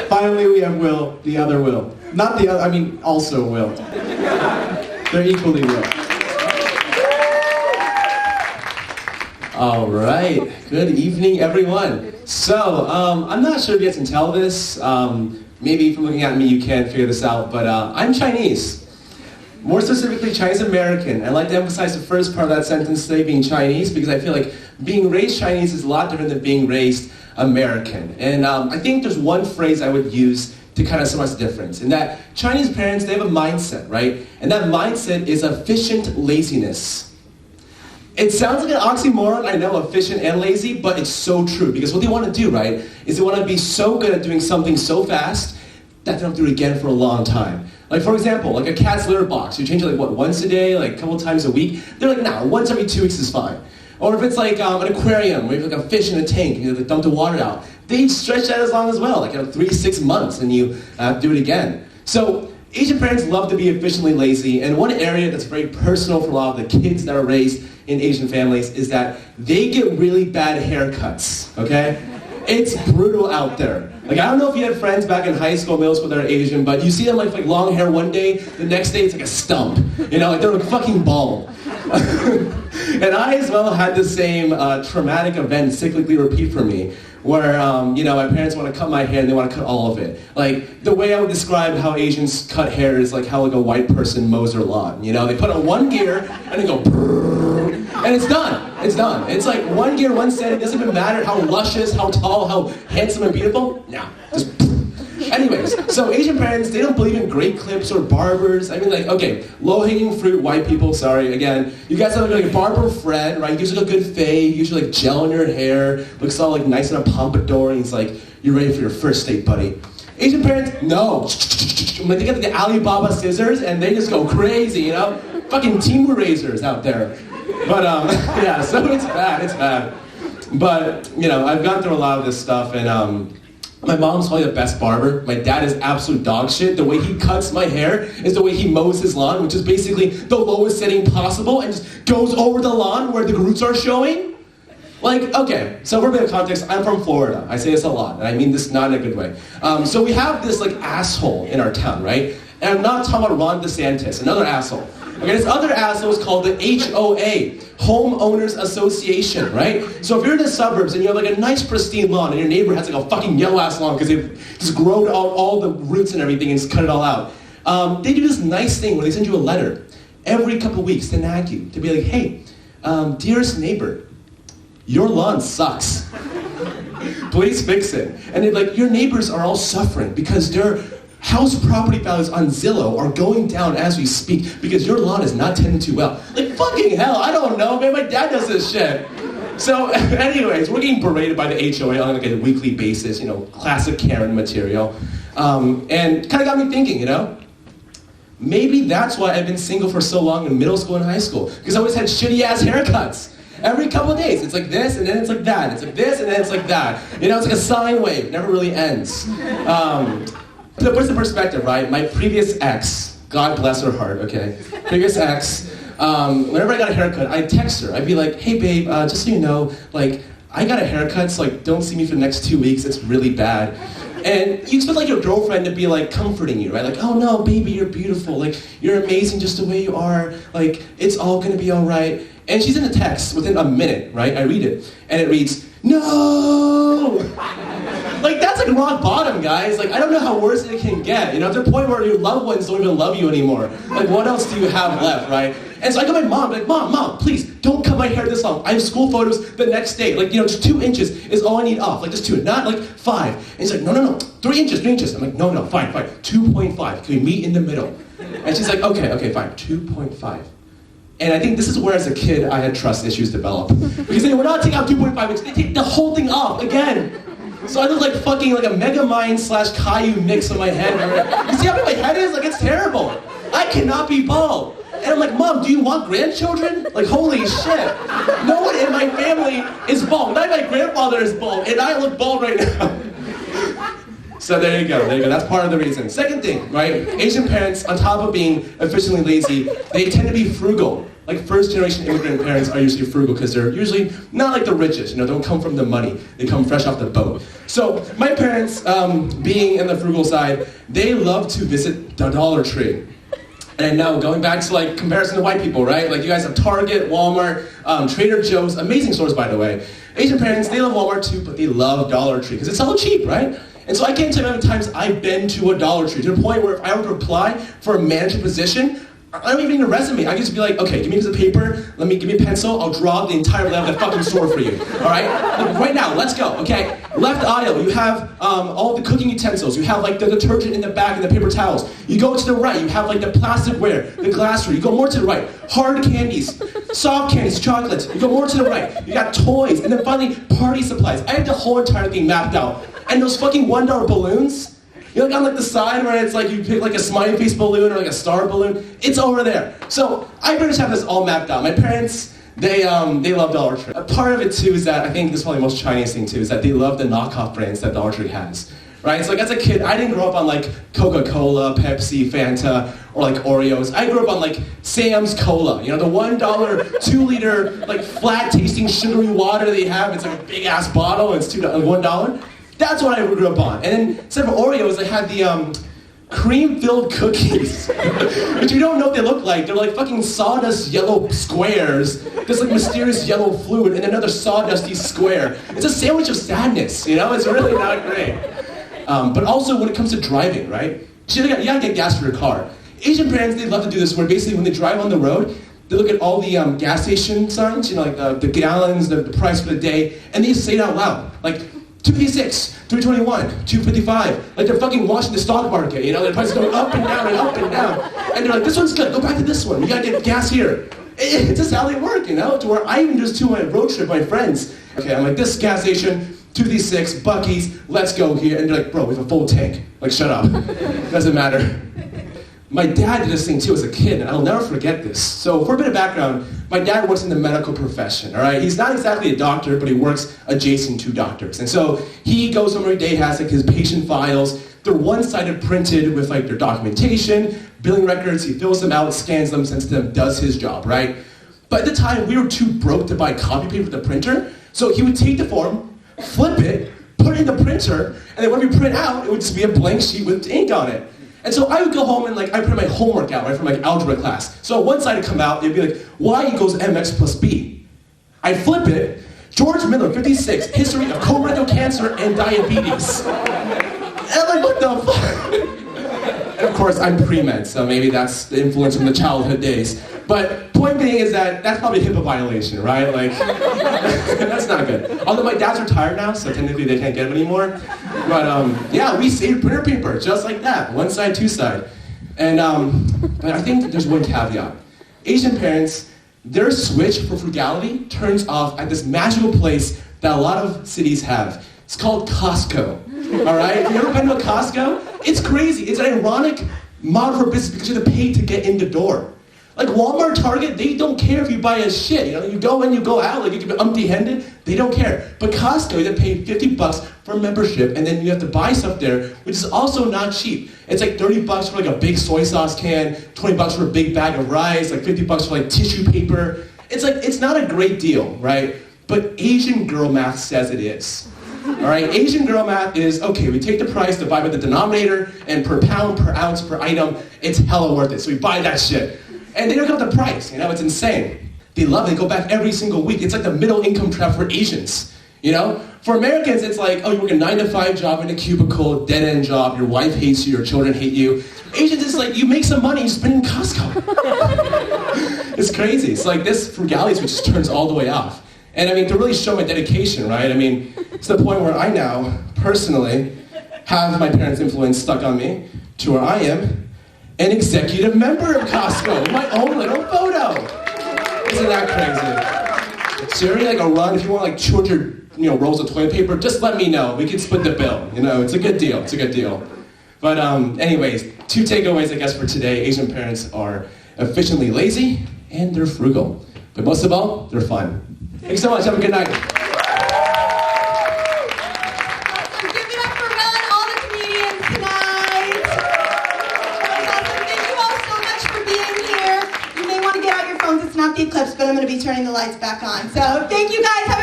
Finally, we have Will, the other Will. Not the other, I mean, also Will. They're equally Will. All right. Good evening, everyone. So, I'm not sure if you guys can tell this. Maybe from looking at me, you can figure this out. But I'm Chinese. More specifically, Chinese American. I like to emphasize the first part of that sentence today, being Chinese, because I feel like being raised Chinese is a lot different than being raised American. And I think there's one phrase I would use to kind of summarize the difference. In that Chinese parents, they have a mindset, right? And that mindset is efficient laziness. It sounds like an oxymoron, I know, efficient and lazy, but it's so true. Because what they want to do, right, is they want to be so good at doing something so fast that they don't do it again for a long time. Like, for example, like a cat's litter box. You change it like, what, once a day, like a couple times a week? They're like, nah, once every 2 weeks is fine. Or if it's like an aquarium, where you have like a fish in a tank, and you like, dump the water out. They stretch that as long as well, like 3 to 6 months, and you do it again. So Asian parents love to be efficiently lazy, and one area that's very personal for a lot of the kids that are raised in Asian families is that they get really bad haircuts, okay? It's brutal out there. Like, I don't know if you had friends back in high school, middle school that are Asian, but you see them like long hair one day, the next day it's like a stump. You know, like they're like fucking bald. And I as well had the same traumatic event cyclically repeat for me, where you know, my parents want to cut my hair and they want to cut all of it. Like, the way I would describe how Asians cut hair is like how like a white person mows their lawn. You know, they put on one gear and they go brrrr, and it's done. It's done. It's like one gear, one set. It doesn't even matter how luscious, how tall, how handsome and beautiful. No, just. Anyways, so Asian parents, they don't believe in great clips or barbers. I mean, like, okay, low-hanging fruit, white people, sorry, again. You guys have like a barber Fred, right? Usually a good fade, usually like gel in your hair, looks all like nice in a pompadour, and he's like, you're ready for your first date, buddy. Asian parents, no. Like, they get the Alibaba scissors, and they just go crazy, you know? Fucking Timu razors out there. But, yeah, so it's bad. But, you know, I've gone through a lot of this stuff, and, my mom's probably the best barber. My dad is absolute dog shit. The way he cuts my hair is the way he mows his lawn, which is basically the lowest setting possible and just goes over the lawn where the roots are showing. Like, okay, so for a bit of context, I'm from Florida. I say this a lot, and I mean this not in a good way. So we have this like asshole in our town, right? And I'm not talking about Ron DeSantis, another asshole. Okay, this other asshole is called the HOA, Homeowners Association, right? So if you're in the suburbs and you have like a nice pristine lawn and your neighbor has like a fucking yellow ass lawn because they've just grown all the roots and everything and just cut it all out, they do this nice thing where they send you a letter every couple of weeks to nag you, to be like, hey, dearest neighbor, your lawn sucks. Please fix it. And they're like, your neighbors are all suffering because their house property values on Zillow are going down as we speak because your lawn is not tended to well. Like, fucking hell, I don't know, man, my dad does this shit. So, anyways, we're getting berated by the HOA on like a weekly basis, you know, classic Karen material. And kind of got me thinking, you know, maybe that's why I've been single for so long in middle school and high school, because I always had shitty-ass haircuts. Every couple of days, it's like this, and then it's like that. It's like this, and then it's like that. You know, it's like a sine wave, it never really ends. So what's the perspective, right? My previous ex, God bless her heart, okay? Previous ex, whenever I got a haircut, I'd text her. I'd be like, hey babe, just so you know, like, I got a haircut, so like, don't see me for the next 2 weeks, it's really bad. And you expect like your girlfriend to be like comforting you, right? Like, oh no, baby, you're beautiful, like, you're amazing just the way you are, like, it's all gonna be all right. And she's in the text within a minute, right? I read it, and it reads, no! Like, that's like rock bottom, guys. Like, I don't know how worse it can get. You know, to the point where your loved ones don't even love you anymore. Like, what else do you have left, right? And so I go to my mom, like, Mom, please, don't cut my hair this long. I have school photos the next day. Like, you know, just 2 inches is all I need off. Like, just 2, not like 5. And she's like, no, 3 inches. I'm like, no, fine, 2.5. Can we meet in the middle? And she's like, okay, fine, 2.5. And I think this is where, as a kid, I had trust issues develop. Because they were not taking out 2.5 inches, they take the whole thing off again. So I look like fucking like a Megamind / Caillou mix on my head. You see how big my head is? Like, it's terrible. I cannot be bald. And I'm like, Mom, do you want grandchildren? Like, holy shit. No one in my family is bald. Not my grandfather is bald, and I look bald right now. So there you go. That's part of the reason. Second thing, right? Asian parents, on top of being efficiently lazy, they tend to be frugal. Like first generation immigrant parents are usually frugal because they're usually not like the richest, they don't come from the money. They come fresh off the boat. So my parents, being in the frugal side, they love to visit the Dollar Tree. And now going back to like comparison to white people, right? Like you guys have Target, Walmart, Trader Joe's, amazing stores by the way. Asian parents, they love Walmart too, but they love Dollar Tree because it's so cheap, right? And so I can't tell you how many times I've been to a Dollar Tree to the point where if I were to apply for a manager position, I don't even need a resume. I can just be like, okay, give me a piece of paper, give me a pencil, I'll draw the entire layout of the fucking store for you. All right? Like, right now, let's go, okay? Left aisle, you have all the cooking utensils. You have like the detergent in the back and the paper towels. You go to the right, you have like the plasticware, the glassware. You go more to the right, hard candies, soft candies, chocolates. You go more to the right, you got toys, and then finally, party supplies. I have the whole entire thing mapped out. And those fucking $1 balloons, like on like the side where it's like you pick like a smiley face balloon or like a star balloon, it's over there. So I pretty much have this all mapped out. My parents, they love Dollar Tree. A part of it too is that I think this is probably the most Chinese thing too, is that they love the knockoff brands that Dollar Tree has. Right? So like as a kid, I didn't grow up on like Coca-Cola, Pepsi, Fanta, or like Oreos. I grew up on like Sam's Cola. The $1, 2-liter, like flat tasting sugary water they have. It's like a big ass bottle and it's $1. That's what I grew up on. And then instead of Oreos, I had the cream-filled cookies, which you don't know what they look like. They're like fucking sawdust yellow squares. There's like mysterious yellow fluid and another sawdusty square. It's a sandwich of sadness, It's really not great. But also when it comes to driving, right? You gotta get gas for your car. Asian parents, they love to do this where basically when they drive on the road, they look at all the gas station signs, like the gallons, the price for the day, and they say it out loud. Like, 256, 321, 255. Like they're fucking watching the stock market, Their prices going up and down and up and down. And they're like, this one's good, go back to this one. You gotta get gas here. It's just how they work, To where I even just do my road trip, my friends. Okay, I'm like, this gas station, 256, Buc-ee's, let's go here. And they're like, bro, we have a full tank. Like, shut up. Doesn't matter. My dad did this thing too as a kid, and I'll never forget this. So for a bit of background, my dad works in the medical profession, all right? He's not exactly a doctor, but he works adjacent to doctors. And so he goes home every day, has like his patient files. They're one-sided printed with like their documentation, billing records. He fills them out, scans them, sends them, does his job, right? But at the time, we were too broke to buy copy paper for the printer, so he would take the form, flip it, put it in the printer, and then when we print out, it would just be a blank sheet with ink on it. And so I would go home and like I print my homework out, right, from like algebra class. So one side would come out, it'd be like, y equals mx plus b. I'd flip it, George Miller, 56, history of colorectal cancer and diabetes. And I'm like, what the fuck? And of course, I'm pre-med, so maybe that's the influence from the childhood days. But point being is that that's probably HIPAA violation, right? Like, that's not good. Although my dad's retired now, so technically they can't get him anymore. But yeah, we saved printer paper, just like that. One side, two side. And but I think there's one caveat. Asian parents, their switch for frugality turns off at this magical place that a lot of cities have. It's called Costco, all right? Have you ever been to a Costco? It's crazy. It's an ironic model for business because you have to pay to get in the door. Like Walmart, Target, they don't care if you buy a shit. You go in, you go out, like you can be empty-handed, they don't care. But Costco, you have to pay $50 for a membership, and then you have to buy stuff there, which is also not cheap. It's like $30 for like a big soy sauce can, $20 for a big bag of rice, like $50 for like tissue paper. It's like, it's not a great deal, right? But Asian girl math says it is. All right, Asian girl math is, okay, we take the price, divide by the denominator, and per pound, per ounce, per item, it's hella worth it. So we buy that shit. And they don't know the price, it's insane. They love it, they go back every single week. It's like the middle income trap for Asians, For Americans, it's like, oh, you work a 9-to-5 job in a cubicle, dead-end job, your wife hates you, your children hate you. Asians, it's like, you make some money, you spend it in Costco. It's crazy. It's like this frugality switch just turns all the way off. And to really show my dedication, right? To the point where I now, personally, have my parents' influence stuck on me to where I am an executive member of Costco, my own little photo. Isn't that crazy? Seriously, like a run, if you want like 200 rolls of toilet paper, just let me know. We can split the bill. It's a good deal. It's a good deal. But anyways, 2 takeaways, I guess, for today. Asian parents are efficiently lazy and they're frugal. But most of all, they're fun. Thanks so much. Have a good night. It's not the turning the lights back on. So thank you guys. Have